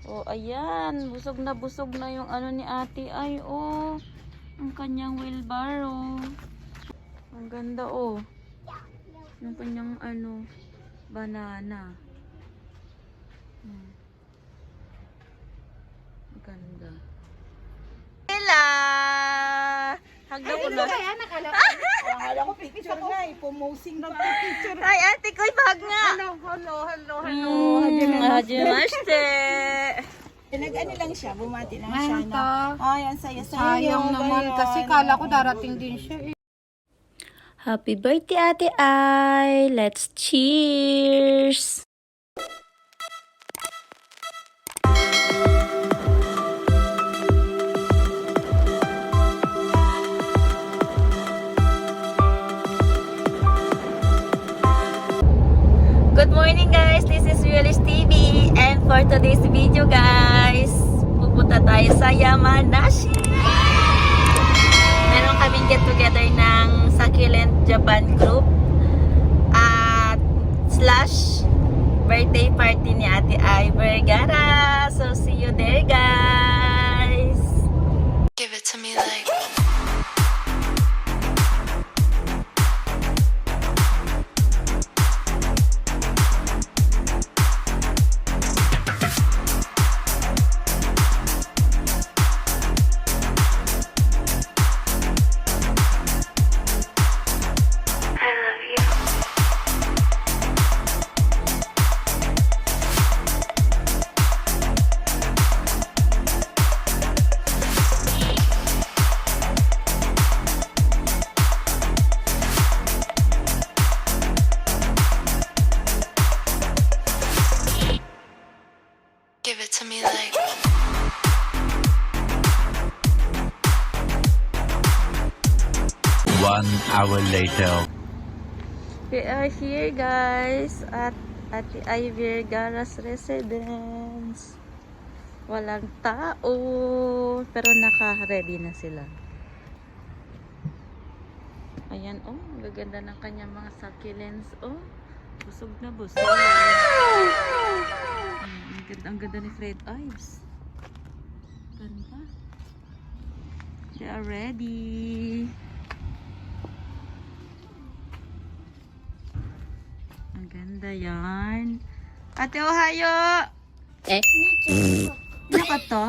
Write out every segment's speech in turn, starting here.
Oh, ayan. Busog na yung ano ni ate ay, oh. Ang kanyang wheelbarrow. Ang ganda, oh. Yung kanyang ano, banana. Ang ganda. Ella! Hagda ko na. Akala ko picture nga eh. Pumosing pa. Picture. Ay, ate ko, ibag nga. Hello. Hajimashite. Nag-ano lang siya, bumati lang siya na. Ay, ang saya-saya. Sayang naman kasi kala ko darating din siya eh. Happy birthday, Ate Ai! Let's cheers! Good morning guys! This is Realist TV and for today's video guys, pupunta tayo sa Yamanashi! Meron kaming get together ng Succulent Japan Group at slash birthday party ni Ate Ai Vergara. So see you there guys! Give it to me like I love you. Give it to me like 1 hour later. We are here guys at Ate Ai Vergara's residence. Walang tao pero naka-ready na sila. Ayan oh, gaganda ng kanyang mga succulents oh. Busog na busog. Ang ganda ni Fred Ives. Ganda. They are ready. Ang ganda yan. Ate, ohayo! Eh? Ano ka to?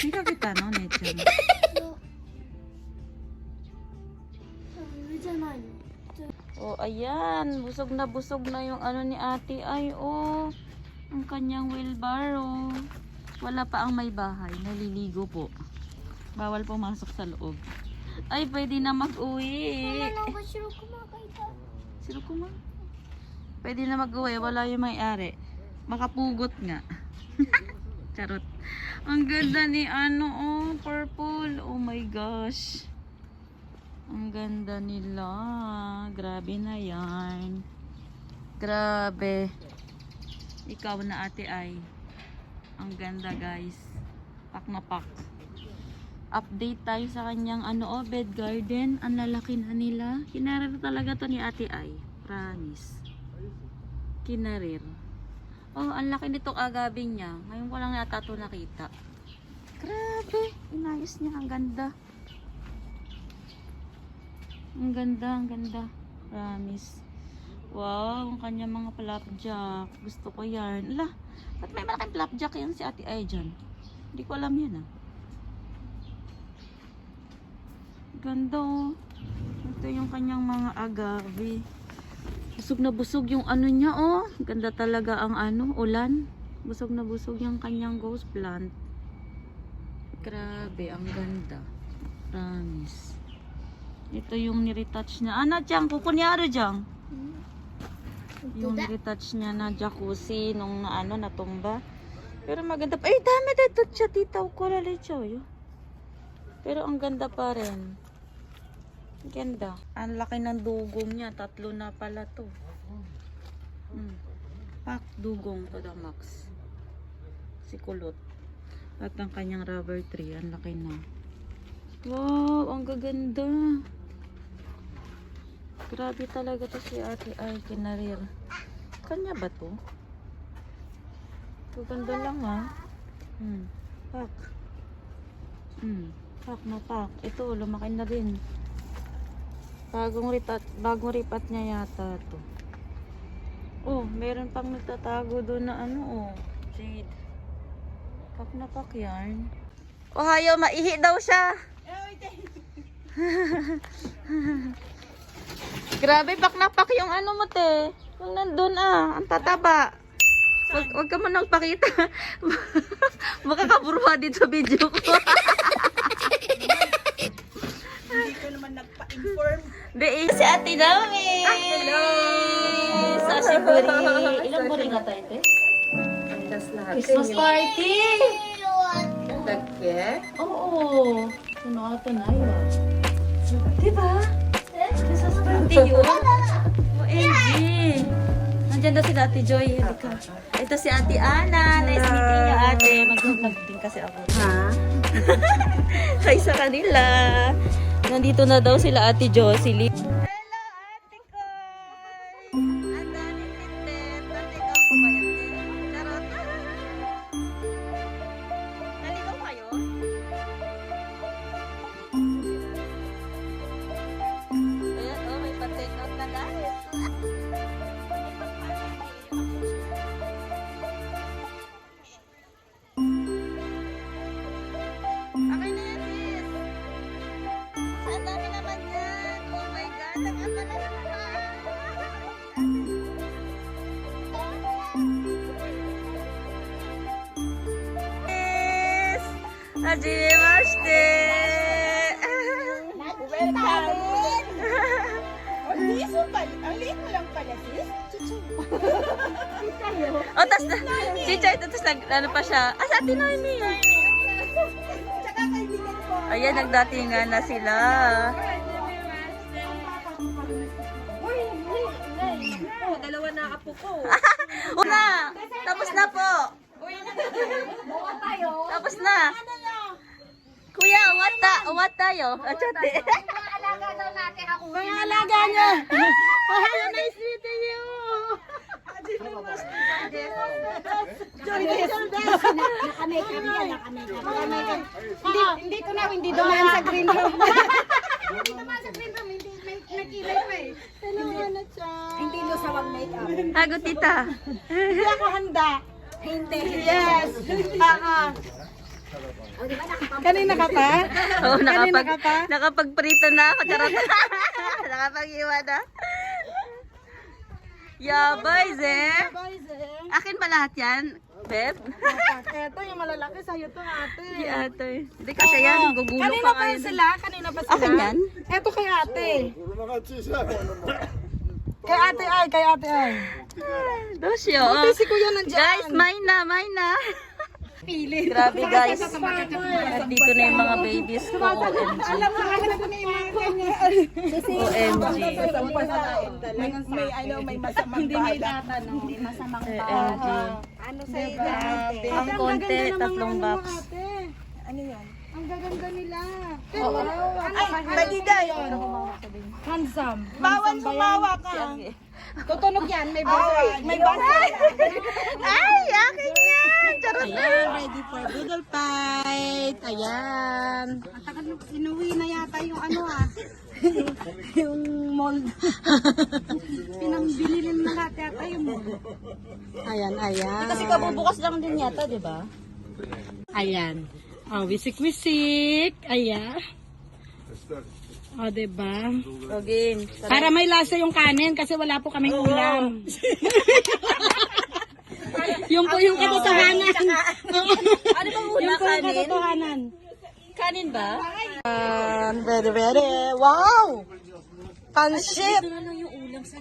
Hindi ka kita, no? Nature. Oh, ayan. Busog na yung ano ni ate. Ay, oh. Ang kanyang wheelbarrow. Wala pa ang may bahay. Naliligo po. Bawal pumasok sa loob. Ay, pwede na mag-uwi. Sino kuma? Pwede na mag-uwi. Wala yung may-ari. Makapugot nga. Charot. Ang ganda ni ano, oh. Purple. Oh my gosh. Ang ganda nila. Grabe na yan. Grabe. Ikaw na ate ay. Ang ganda guys. Pak na pak. Update tayo sa kanyang ano, oh, bed garden. Ang lalaki na nila. Kinarir talaga to ni ate ay. Promise. Kinarir. Oh, ang laki nitong agabing niya. Ngayon ko lang yata ito nakita. Grabe. Inayos niya. Ang ganda. Ang ganda, ang ganda. Promise. Wow, ang kanya mga flapjack. Gusto ko yan. Ala, ba't may malaking flapjack yan si ate ay dyan? Hindi ko alam yan ah. Ganda oh. Ito yung kanyang mga agave. Busog na busog yung ano niya oh. Ganda talaga ang ano, ulan. Busog na busog yung kanyang ghost plant. Grabe, ang ganda. Promise. Ito yung niretouch niya. Ana dyan, kukunyari dyan. Yung niretouch niya na jacuzzi nung na, ano, natumba. Pero maganda pa. Ay, dami dito siya. Titaw ko lalichoy. Pero ang ganda pa rin. Ganda. Ang laki ng dugong niya. 3 na pala to. Pak dugong to the max. Si kulot. At ang kanyang rubber tree. Ang laki na. Wow, ang gaganda. Grabe talaga to si ate ay kinarir. Kanya ba to? Ganda lang ah. Pak. Pak na pak. Ito, lumaki na rin. Bagong ripat niya yata to. Oh, meron pang nagtatago doon na ano, oh. Jade. Pak na pak yan. Ohayo, maihi daw siya. Grabe, pak na pak yung ano mo, te. Yung nandun ang tataba. Wag ka mo nang pakita. Makakaburwa din sa video ko. Hindi ko naman nagpa-inform. Si Ate Naomi. Hello. Sa Siburi. Ilang buri nga tayo, te? Christmas party. Nagke? Oo. Puno ata na yun. Diba? Christmas party yun. OMG. Nandiyan daw si Ate Joy. Halika. Ito si Ate Ana. Nice meeting you, ate. Mag-vlog din kasi ako. Ha? Hi sa kanila. Nandito na daw sila Ate Jocelyn. Hello, Ate Koy! Ang daming pintet. Take out ko ba yan, te? Charot. Naligaw kayo? Ayan, oh, may pa-take out na guys. Okay na yan, sis. Ang dami naman yan. Oh my God. Nag-apa na Yes! Hajimemashite! Welcome! Ang liit mo lang pala, sis. Oh, tas na, si Chay, tapos ano pa siya. Sa Ate Noemi. Tsaka kaibigan ko. Ayan, nagdatingan na sila. Dalawa na apo ko. Una! Tapos na po! Tapos na! Kuya, what tayo? Achate. Mga alaga niya. Hello, nice meeting you. Hindi ko na, hindi dumaan sa green room. Hindi dumaan sa green room, hindi nagkilay pa eh. Hindi lusawang makeup. Hago, tita. Hindi ako handa. Hindi. Yes. Kanina ka pa? Oo, Kanina ka pa? nakapagprito na ako. Charot. Nakapag-iwa na. Yabay, Ze. Akin ba lahat yan, Beb? Eto, yung malalaki sa'yo to, ate. Si ate. Hindi kasi yan. Gugulo Kanina pa pa kayo. yun sila? Kanina pa sila? Akin yan? Eto kay ate. Kay ate ay. Dosyo. Buti si kuya nandiyan. Guys, mine na. Pili. Grabe guys. Dito na yung mga babies ko. OMG. Alam mo, alam ko na yung mga kanya. OMG. May masamang bala. Hindi masamang OMG. Ano sa'yo ate? Ang konti, tatlong box. Ano yan? Ang gaganda nila. Ay, badida yun. Handsome. Bawal sumawa ka. Tutunog yan, may Ay, may basa. Ay, akin yan. Charot na. Ready for doodle fight. Ayan. Ang tagal inuwi na yata yung ano yung mold. Pinambili rin na lahat yata yung mold. Ayan. Kasi kabubukas lang din yata, di ba? Ayan. Oh, wisik-wisik. Ayan. O, diba? Rogin. Para may lasa yung kanin kasi wala po kaming ulam. Yung po yung katotohanan. Ano bang una, Yung po yung kanin? katotohanan. Kanin ba? Ready. Wow! Pansit.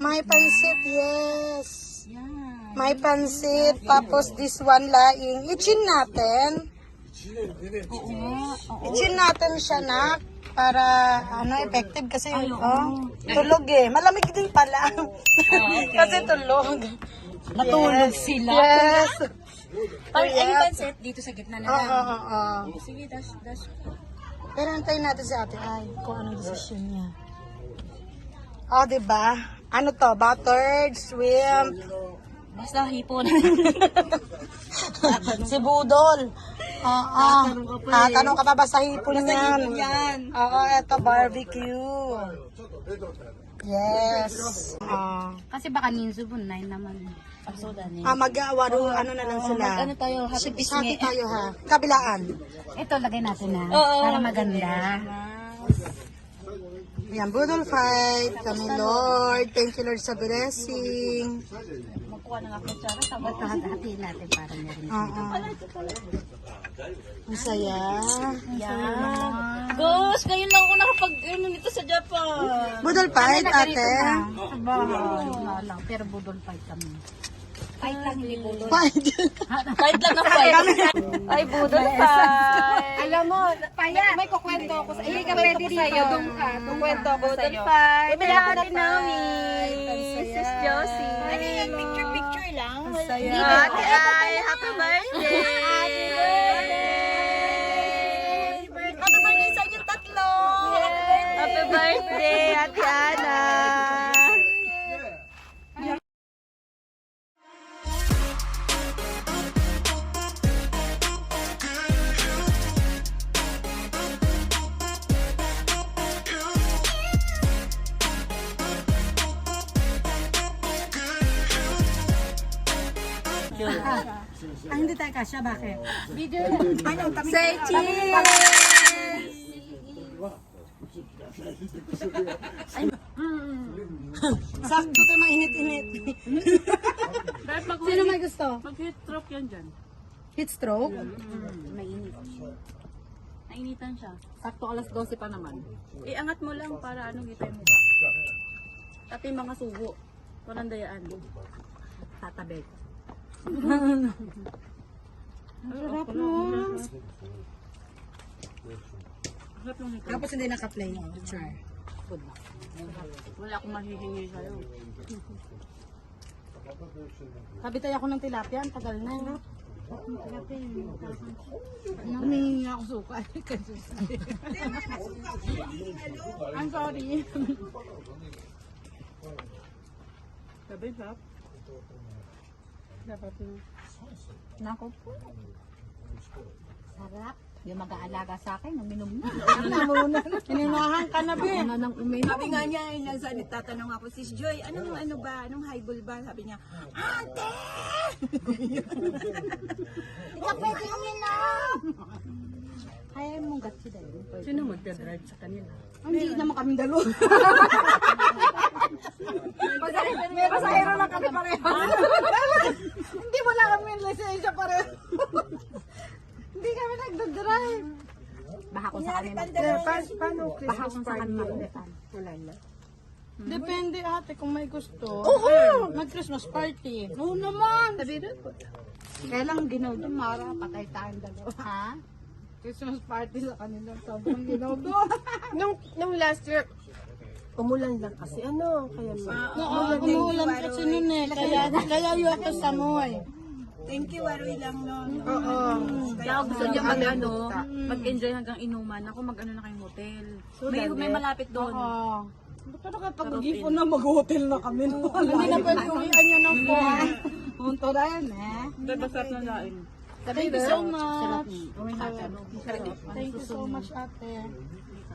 May pansit, yes. May pansit. Tapos this one laing. Itchin natin. Itchin natin siya na. Para effective kasi tulog eh. Malamig din pala. Kasi tulog. Matulog sila. Yes. Ay, pansit dito sa gitna na lang. Oo. Sige, dash. Pero antayin natin si ate ay kung anong desisyon niya. Diba? Ano to? Buttered, shrimp, Basta hipon. si budol. Oo. Tanong ka pa ba sa hipon yan? Yan. Oo, eto barbecue. Yes. Kasi baka ninsubun na naman. Mag-awaro, ano na lang sila. Ano tayo? Happy Hati pisngi. tayo ha. Kabilaan. Ito, lagay natin na. Oo. Para maganda. Yan, budol fight. Kami Lord. Thank you Lord sa blessing. Hatiin natin para meron. Oo. Ang saya. Gosh, ngayon lang ako nakapag nito sa Japan. Budol fight, ate. Sa bahay. Wala lang. Pero budol fight kami. Fight lang, hindi budol. Fight. Fight lang ng fight. Ay, budol fight. Alam mo, may kukwento ako sa iyo. Hindi ka pwede sa'yo. Kukwento ako sa'yo. Bumili ako ng toys. Sis Josie. Ano yan? Picture lang. Ate Ay, happy birthday! Happy birthday sa inyo tatlo! Happy birthday, Ate Ana! Hindi tayo kasya, bakit? Say cheese! Sakto tayo mainit-init. Sino may gusto? Mag-heat stroke yan dyan. Heat stroke? Mainit. Nainitan siya. Sakto alas 12 pa naman. Iangat mo lang para ano kita yung mukha. At yung mga sugo. Walang dayaan. Tatabi. Sarap mo. Harap lang ito. Tapos hindi naka-play. Sure. Wala akong mahihingi sa'yo. Sabi tayo ako ng tilapia, ang tagal na. Humingi ako suka. I'm sorry. Sabi, sarap. Dapat na. Nako po. Sarap. Yung mag-aalaga sa akin, uminom na. Inunahan ka na, Be. Nang uminom. Sabi nga niya, nagtatanong ako, Sis Joy, anong highball ba? Sabi niya, ate! Ikaw pwede uminom. Kaya mong gatsi dahil. Sino magdadrive sa kanila? Hindi naman kami dalo. May pasahero lang kami pareho. Hindi mo lang kami lisensya pareho. Hindi kami nagdadrive. Baka kung sa kanila. Paano Baka kung sa kanila. Wala na. Depende ate kung may gusto. Oo! Mag-Christmas party. Oo naman. Sabi rin po. Kaya lang ginaw doon, Mara. Patay tayong dalawa. Ha? Christmas party sa kanila. Sobrang ginaw Nung last year, umulan lang kasi kaya umulan kasi nun eh. Kaya yung ako sa moy. Thank you, Aroy lang nun. Oo. Kaya gusto niya mag-enjoy hanggang inuman. Ako mag-ano na kayong hotel. May malapit doon. Oo. Pero kapag mag-ipon na, mag-hotel na kami. Hindi na pwede uwian niya ng buwan. Punto na yan eh. Masarap na lain. Thank you so much. Thank you so much ate.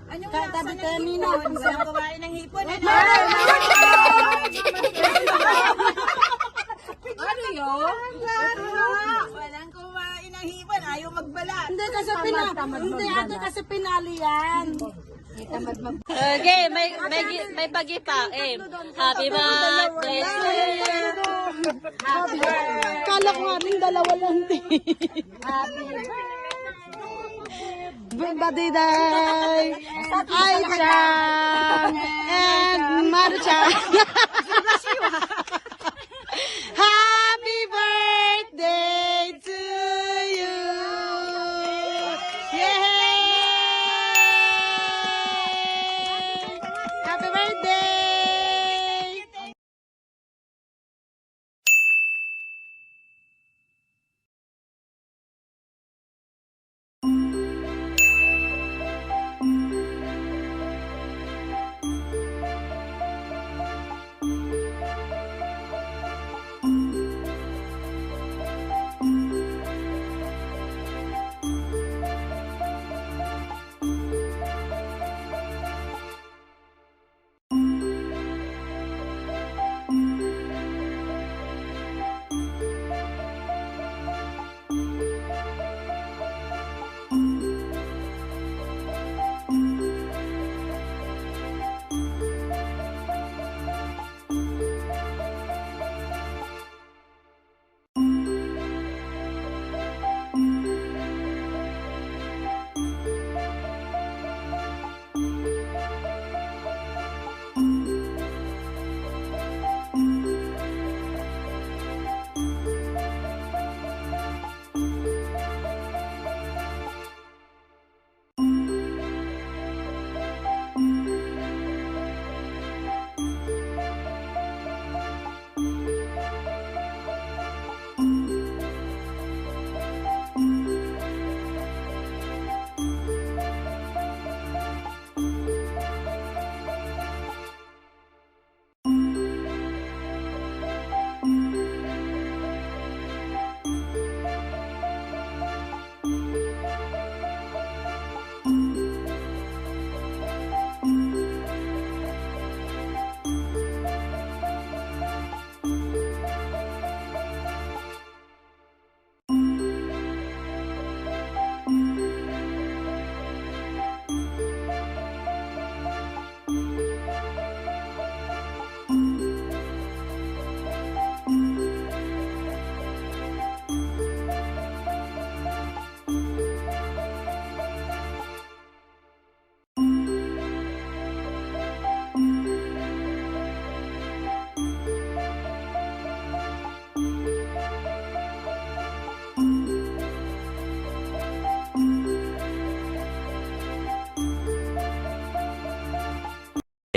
Ano Tabi tayo Nina. Walang kumain ng hipon. Ano yun? Walang kumain ng hipon. Ayaw magbalat. Hindi kasi pinali yan. Okay, may pagipa. Happy birthday to you. Kala ko nga rin dalawa lang din. Birthday day! Ai-chan! And Maru-chan! Happy birthday to you! Yay! Happy birthday!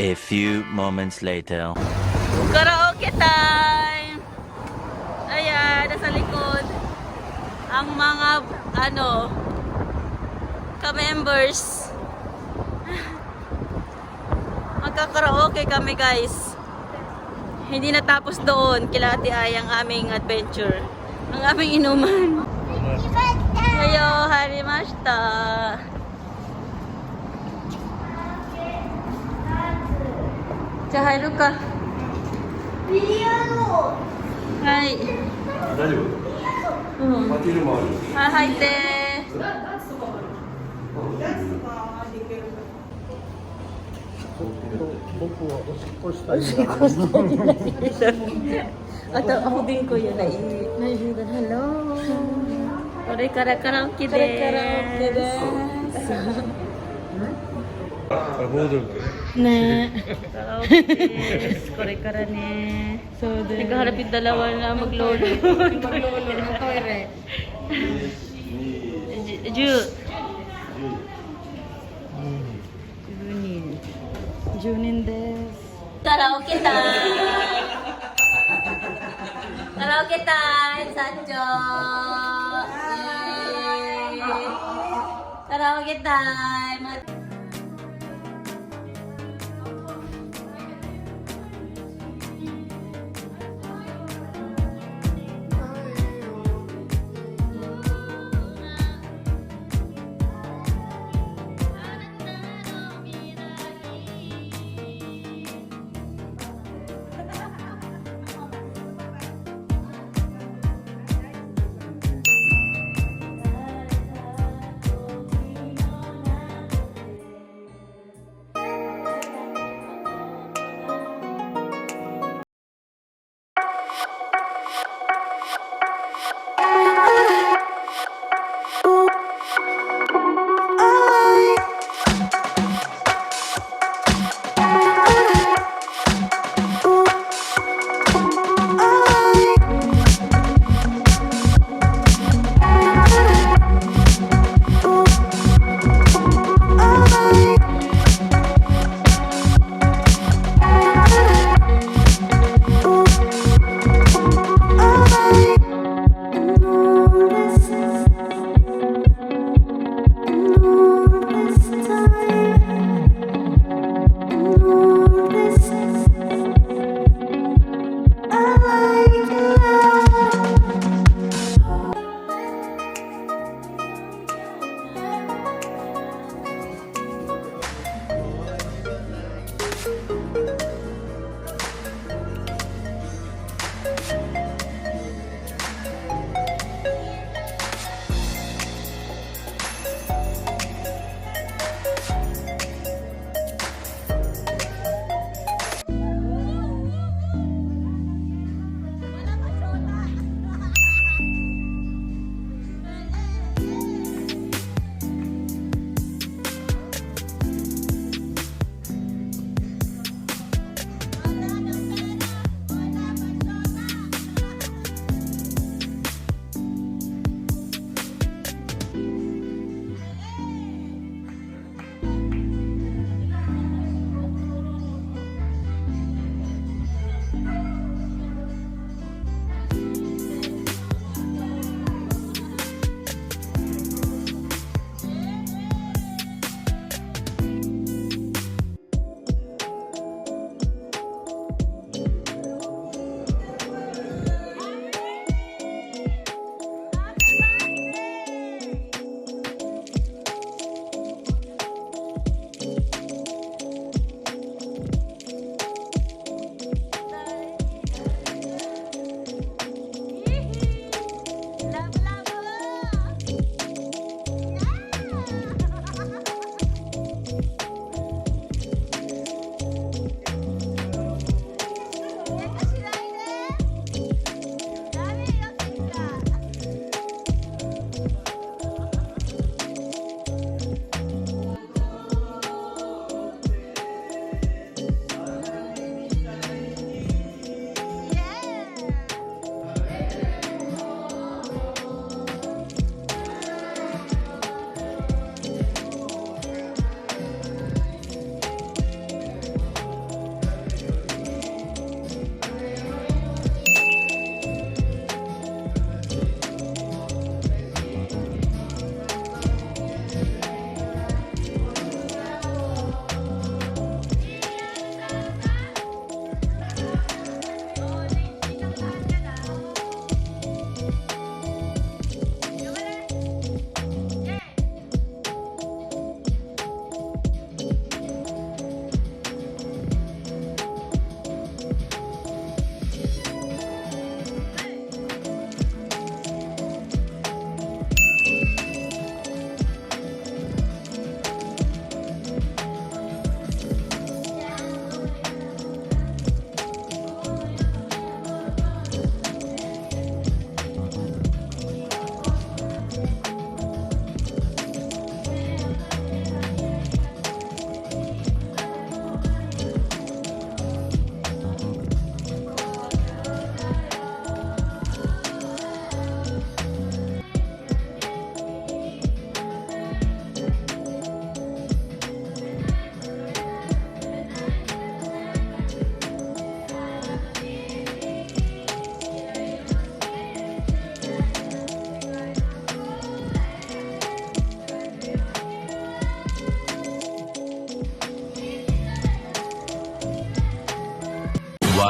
A few moments later. Karaoke time! Ayan, nasa likod. Ang mga, ka-members. Magkakaraoke kami, guys. Hindi natapos doon. Kila Ate Ay ang aming adventure. Ang aming inuman. Ayo, harimashita. Hi, Luka. Hi. 大丈夫 Mm. パティールもある Hi, te. At ako din ko yun na hello. Ore karaoke de. Karaoke de. ボードル Na. Karaoke. Kore kara ne. Naghaharap yung dalawa na maglolo. Maglolo ng toire. Ju. Junin. Junin des. Karaoke time! Karaoke time, Sancho! Yay! Karaoke time!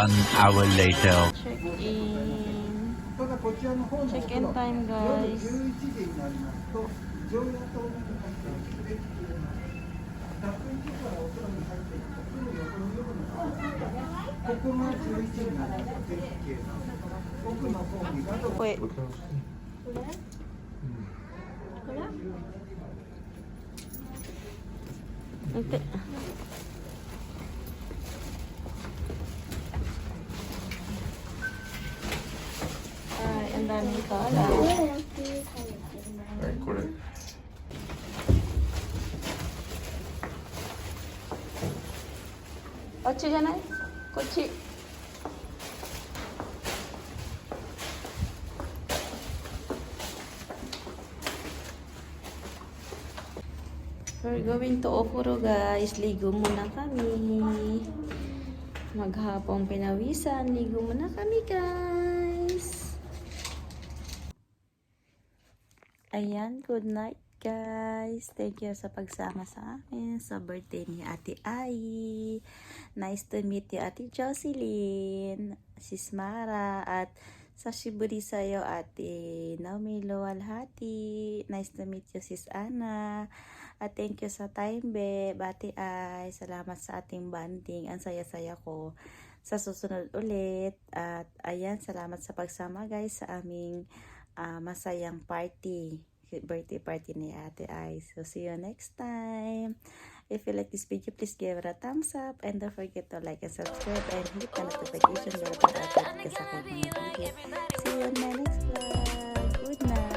1 hour later. Check-in. Check-in time, guys. Wait. Okay. Ay, ang daming tala. これ。 こっちじゃない？こっち。We're going to Ofuro, guys. Ligo muna kami. Maghapong pinawisan. Ligo muna kami, guys. Ayan, good night, guys. Thank you sa pagsama sa amin sa birthday ni Ate Ai. Nice to meet you, Ate Jocelyn, Sis Mara, at sashiburi sa'yo, Ate Naomi Luwalhati. Nice to meet you, Sis Ana. At thank you sa time, babe. Ate Ai, salamat sa ating banding. Ang saya-saya ko. Sa susunod ulit. At ayan, salamat sa pagsama, guys, sa aming masayang party. Birthday party ni Ate Ai. So, see you next time. If you like this video, please give it a thumbs up. And don't forget to like and subscribe. And hit the notification bell para update ka sa aking mga video. See you in my next vlog. Good night.